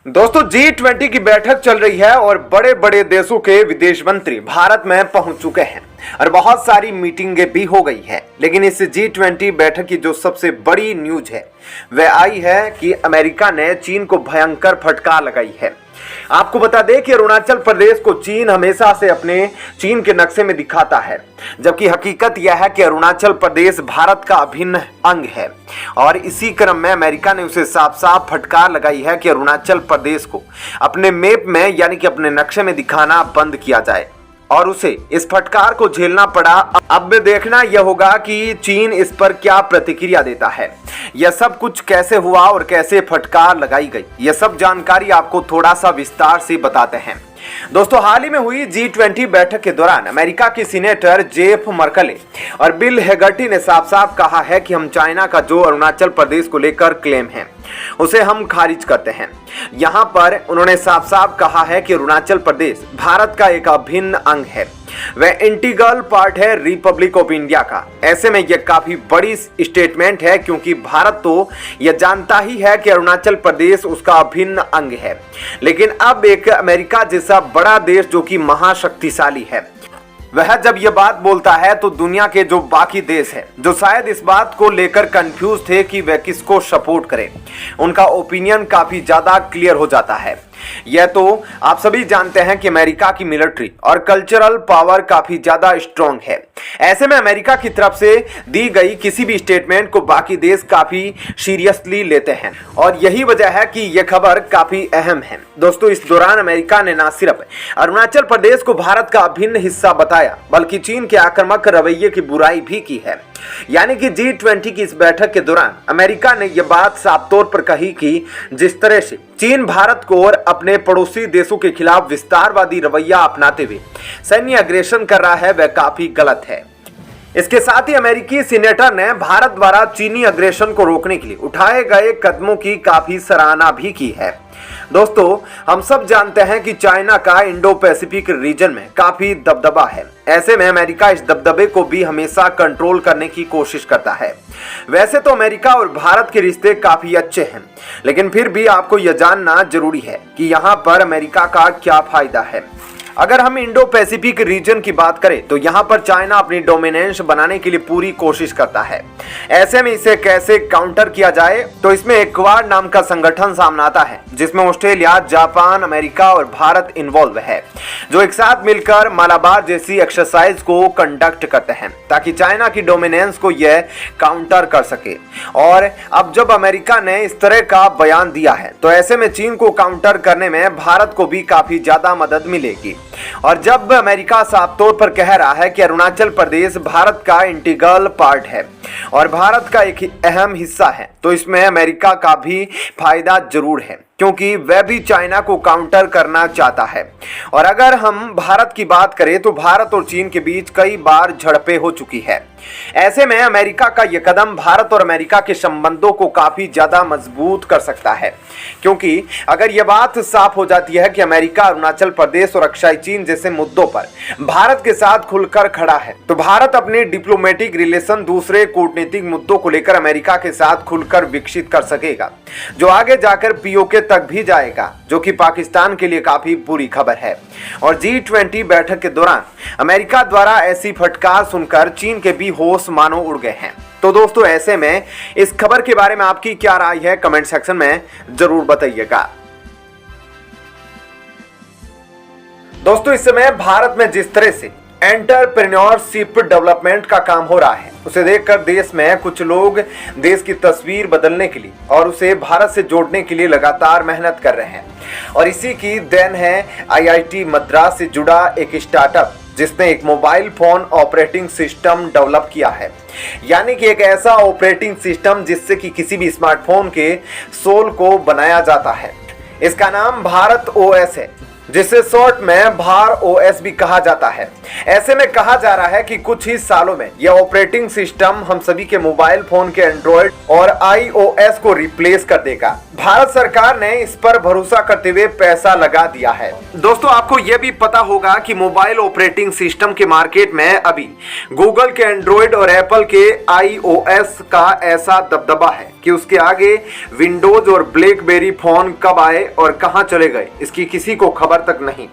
दोस्तों G20 की बैठक चल रही है और बड़े बड़े देशों के विदेश मंत्री भारत में पहुंच चुके हैं और बहुत सारी मीटिंगें भी हो गई हैं। लेकिन इस G20 बैठक की जो सबसे बड़ी न्यूज है वह आई है कि अमेरिका ने चीन को भयंकर फटकार लगाई है। आपको बता दें कि अरुणाचल प्रदेश को चीन हमेशा से अपने चीन के नक्शे में दिखाता है, जबकि हकीकत यह है कि अरुणाचल प्रदेश भारत का अभिन्न अंग है। और इसी क्रम में अमेरिका ने उसे साफ साफ फटकार लगाई है कि अरुणाचल प्रदेश को अपने मैप में यानी कि अपने नक्शे में दिखाना बंद किया जाए और उसे इस फटकार को झेलना पड़ा। अब देखना यह होगा कि चीन इस पर क्या प्रतिक्रिया देता है। यह सब कुछ कैसे हुआ और कैसे फटकार लगाई गई, यह सब जानकारी आपको थोड़ा सा विस्तार से बताते हैं। दोस्तों, हाल ही में हुई G20 बैठक के दौरान अमेरिका की सीनेटर जेफ मर्कले और बिल हेगर्टी ने साफ साफ कहा है कि हम चाइना का जो अरुणाचल प्रदेश को लेकर क्लेम है उसे हम खारिज करते हैं। यहां पर उन्होंने साफ साफ कहा है कि अरुणाचल प्रदेश भारत का एक अभिन्न अंग है, वह इंटीग्रल पार्ट है रिपब्लिक ऑफ इंडिया का। ऐसे में यह काफी बड़ी स्टेटमेंट है, क्योंकि भारत तो यह जानता ही है कि अरुणाचल प्रदेश उसका अभिन्न अंग है। लेकिन अब एक अमेरिका जैसा बड़ा देश जो कि महाशक्तिशाली है, वह जब यह बात बोलता है तो दुनिया के जो बाकी देश हैं, जो शायद इस बात को लेकर कंफ्यूज थे कि वह किसको सपोर्ट करें, उनका ओपिनियन काफी ज्यादा क्लियर हो जाता है। यह तो आप सभी जानते हैं कि अमेरिका की मिलिट्री और कल्चरल पावर काफी ज्यादा स्ट्रॉन्ग है। ऐसे में अमेरिका की तरफ से दी गई किसी भी स्टेटमेंट को बाकी देश काफी सीरियसली लेते हैं और यही वजह है कि यह खबर काफी अहम है। दोस्तों, इस दौरान अमेरिका ने न सिर्फ अरुणाचल प्रदेश को भारत का अभिन्न हिस्सा बताया, बल्कि चीन के आक्रामक रवैये की बुराई भी की है। यानी कि G20 की इस बैठक के दौरान अमेरिका ने यह बात साफ तौर पर कही कि जिस तरह से चीन भारत को और अपने पड़ोसी देशों के खिलाफ विस्तारवादी रवैया अपनाते हुए सैन्य अग्रेशन कर रहा है, वह काफी गलत है। इसके साथ ही अमेरिकी सीनेटर ने भारत द्वारा चीनी अग्रेशन को रोकने के लिए उठाए गए कदमों की काफी सराहना भी की है। दोस्तों, हम सब जानते हैं कि चाइना का इंडो पैसिफिक रीजन में काफी दबदबा है। ऐसे में अमेरिका इस दबदबे को भी हमेशा कंट्रोल करने की कोशिश करता है। वैसे तो अमेरिका और भारत के रिश्ते काफी अच्छे हैं, लेकिन फिर भी आपको यह जानना जरूरी है कि यहाँ पर अमेरिका का क्या फायदा है। अगर हम इंडो पैसिफिक रीजन की बात करें तो यहाँ पर चाइना अपनी डोमिनेंस बनाने के लिए पूरी कोशिश करता है। ऐसे में इसे कैसे काउंटर किया जाए, तो इसमें एक क्वाड नाम का संगठन सामने आता है, जिसमें ऑस्ट्रेलिया, जापान, अमेरिका और भारत इन्वॉल्व है, जो एक साथ मिलकर मालाबार जैसी एक्सरसाइज को कंडक्ट करते हैं ताकि चाइना की डोमिनेंस को यह काउंटर कर सके। और अब जब अमेरिका ने इस तरह का बयान दिया है तो ऐसे में चीन को काउंटर करने में भारत को भी काफी ज्यादा मदद मिलेगी। और जब अमेरिका साफ तौर पर कह रहा है कि अरुणाचल प्रदेश भारत का इंटीग्रल पार्ट है और भारत का एक अहम हिस्सा है, तो इसमें अमेरिका का भी फायदा जरूर है, क्योंकि वह भी चाइना को काउंटर करना चाहता है। और अगर हम भारत की बात करें तो भारत और चीन के बीच कई बार झड़पें हो चुकी है। ऐसे में अमेरिका का यह कदम भारत और अमेरिका के संबंधों को काफी ज्यादा मजबूत कर सकता है, क्योंकि अगर यह बात साफ हो जाती है कि अमेरिका अरुणाचल प्रदेश और अक्षय चीन जैसे मुद्दों पर भारत के साथ खुलकर खड़ा है, तो भारत अपने डिप्लोमेटिक रिलेशन दूसरे कूटनीतिक मुद्दों को लेकर अमेरिका के साथ खुलकर विकसित कर सकेगा, जो आगे जाकर POK तक भी जाएगा, जो कि पाकिस्तान के लिए काफी बुरी खबर है। और G20 बैठक के दौरान अमेरिका द्वारा ऐसी फटकार सुनकर चीन के भी होश मानो उड़ गए हैं। तो दोस्तों, ऐसे में इस खबर के बारे में आपकी क्या राय है, कमेंट सेक्शन में जरूर बताइएगा। दोस्तों, इस समय भारत में जिस तरह से एंटरप्रेन्योरशिप डेवलपमेंट का काम हो रहा है, उसे देखकर देश में कुछ लोग देश की तस्वीर बदलने के लिए और उसे भारत से जोड़ने के लिए लगातार मेहनत कर रहे हैं। और इसी की देन है IIT मद्रास से जुड़ा एक स्टार्टअप, जिसने एक mobile phone operating system develop किया है। यानी कि एक ऐसा ऑपरेटिंग सिस्टम जिससे कि किसी भी स्मार्टफोन के सोल को बनाया जाता है। इसका नाम भारत OS है, जिसे शॉर्ट में भार OS भी कहा जाता है। ऐसे में कहा जा रहा है कि कुछ ही सालों में यह ऑपरेटिंग सिस्टम हम सभी के मोबाइल फोन के एंड्रॉयड और iOS को रिप्लेस कर देगा। भारत सरकार ने इस पर भरोसा करते हुए पैसा लगा दिया है। दोस्तों, आपको यह भी पता होगा कि मोबाइल ऑपरेटिंग सिस्टम के मार्केट में अभी गूगल के एंड्रॉइड और एप्पल के iOS का ऐसा दबदबा है कि उसके आगे विंडोज और ब्लैकबेरी फोन कब आए और कहां चले गए इसकी किसी को खबर तक नहीं।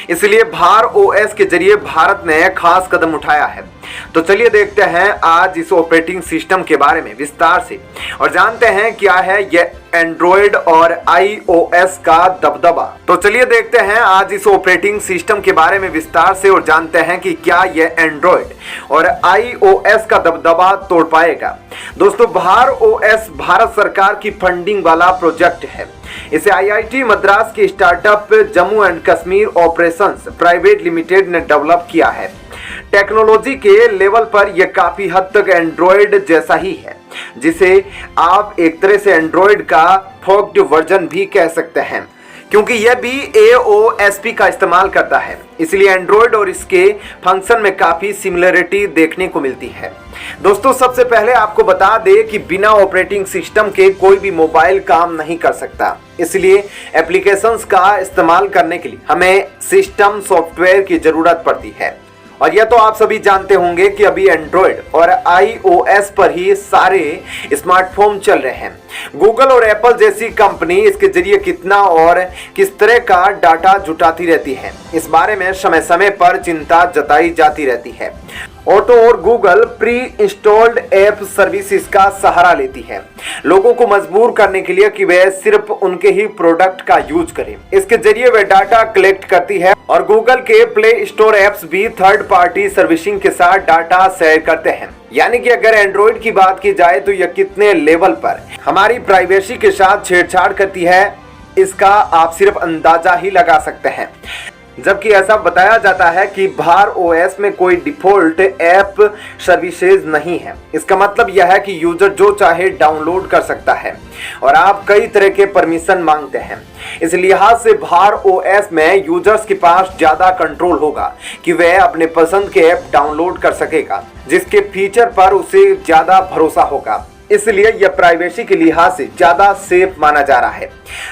इसलिए भार ओएस के जरिए भारत ने खास कदम उठाया है। तो चलिए देखते हैं आज इस ऑपरेटिंग सिस्टम के बारे में विस्तार से और जानते हैं क्या है यह एंड्रॉइड और iOS का दबदबा। तो चलिए देखते हैं आज इस ऑपरेटिंग सिस्टम के बारे में विस्तार से और जानते हैं कि क्या यह एंड्रॉइड और iOS का दबदबा तोड़ पाएगा। दोस्तों, भार ओएस भारत सरकार की फंडिंग वाला प्रोजेक्ट है। इसे IIT मद्रास के startup Jammu and Kashmir operations private limited ने डेवलप किया है। टेक्नोलॉजी के लेवल पर यह काफी हद तक एंड्रॉइड जैसा ही है, जिसे आप एक तरह से एंड्रॉइड का फोक्ड वर्जन भी कह सकते हैं, क्योंकि यह भी AOSP का इस्तेमाल करता है। इसलिए एंड्रॉइड और इसके फंक्शन में काफी सिमिलरिटी देखने को मिलती है। दोस्तों, सबसे पहले आपको बता दें कि बिना ऑपरेटिंग सिस्टम के कोई भी मोबाइल काम नहीं कर सकता। इसलिए एप्लीकेशंस का इस्तेमाल करने के लिए हमें सिस्टम सॉफ्टवेयर की जरूरत पड़ती है। और यह तो आप सभी जानते होंगे कि अभी एंड्रॉइड और iOS पर ही सारे स्मार्टफोन चल रहे हैं। गूगल और एप्पल जैसी कंपनी इसके जरिए कितना और किस तरह का डाटा जुटाती रहती है, इस बारे में समय समय पर चिंता जताई जाती रहती है। ऑटो और Google pre installed app services का सहारा लेती है, लोगों को मजबूर करने के लिए कि वे सिर्फ उनके ही प्रोडक्ट का यूज करें। इसके जरिए वे डाटा कलेक्ट करती है और गूगल के प्ले स्टोर ऐप्स भी थर्ड पार्टी सर्विसिंग के साथ डाटा शेयर करते हैं। यानी कि अगर एंड्रॉइड की बात की जाए तो यह कितने लेवल पर हमारी प्राइवेसी के साथ छेड़छाड़ करती है, इसका आप सिर्फ अंदाजा ही लगा सकते हैं। जबकि ऐसा बताया जाता है कि भार ओएस में कोई डिफॉल्ट ऐप सर्विसेज नहीं है। इसका मतलब यह है कि यूजर जो चाहे डाउनलोड कर सकता है और आप कई तरह के परमिशन मांगते हैं। इस लिहाज से भार ओएस में यूजर्स के पास ज्यादा कंट्रोल होगा कि वह अपने पसंद के ऐप डाउनलोड कर सकेगा, जिसके फीचर पर उसे ज्यादा भरोसा होगा। इसलिए यह प्राइवेसी के लिहाज से ज्यादा सेफ माना जा रहा है।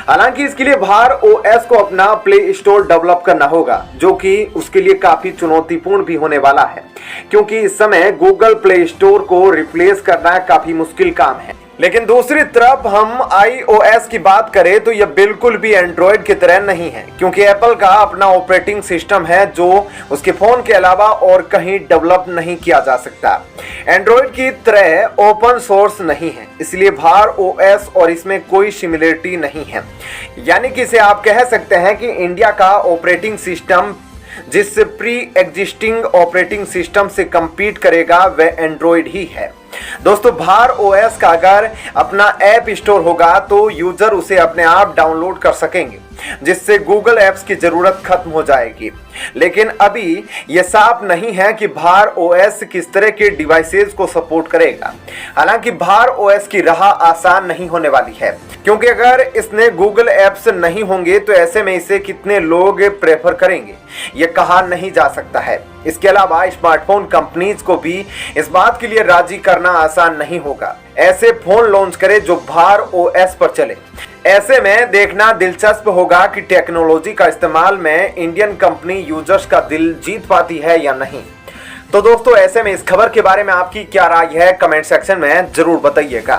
हालांकि इसके लिए भार ओएस को अपना प्ले स्टोर डेवलप करना होगा, जो कि उसके लिए काफी चुनौतीपूर्ण भी होने वाला है, क्योंकि इस समय गूगल प्ले स्टोर को रिप्लेस करना काफी मुश्किल काम है। लेकिन दूसरी तरफ हम iOS की बात करें तो यह बिल्कुल भी एंड्रॉइड की तरह नहीं है, क्योंकि एप्पल का अपना ऑपरेटिंग सिस्टम है जो उसके फोन के अलावा और कहीं डेवलप नहीं किया जा सकता। एंड्रॉइड की तरह ओपन सोर्स नहीं है, इसलिए भार ओएस और इसमें कोई सिमिलरिटी नहीं है। यानी कि इसे आप कह सकते हैं कि इंडिया का ऑपरेटिंग सिस्टम जिस प्री एग्जिस्टिंग ऑपरेटिंग सिस्टम से कंपीट करेगा वह एंड्रॉइड ही है। दोस्तों, भार ओएस का अगर अपना ऐप स्टोर होगा तो यूजर उसे अपने आप डाउनलोड कर सकेंगे, जिससे गूगल ऐप्स की जरूरत खत्म हो जाएगी। लेकिन अभी यह साफ नहीं है कि भार ओएस किस तरह के डिवाइसेस को सपोर्ट करेगा। हालांकि भार ओएस की राह आसान नहीं होने वाली है, क्योंकि अगर इसने गूगल ऐप्स नहीं होंगे तो ऐसे में इसे कितने लोग प्रेफर करेंगे यह कहा नहीं जा सकता है। इसके अलावा स्मार्टफोन कंपनीज को भी इस बात के लिए राजी करना आसान नहीं होगा। ऐसे फोन लॉन्च करें जो भार ओएस पर चले। ऐसे में देखना दिलचस्प होगा कि टेक्नोलॉजी का इस्तेमाल में इंडियन कंपनी यूजर्स का दिल जीत पाती है या नहीं। तो दोस्तों, ऐसे में इस खबर के बारे में आपकी क्या राय है, कमेंट सेक्शन में जरूर बताइएगा।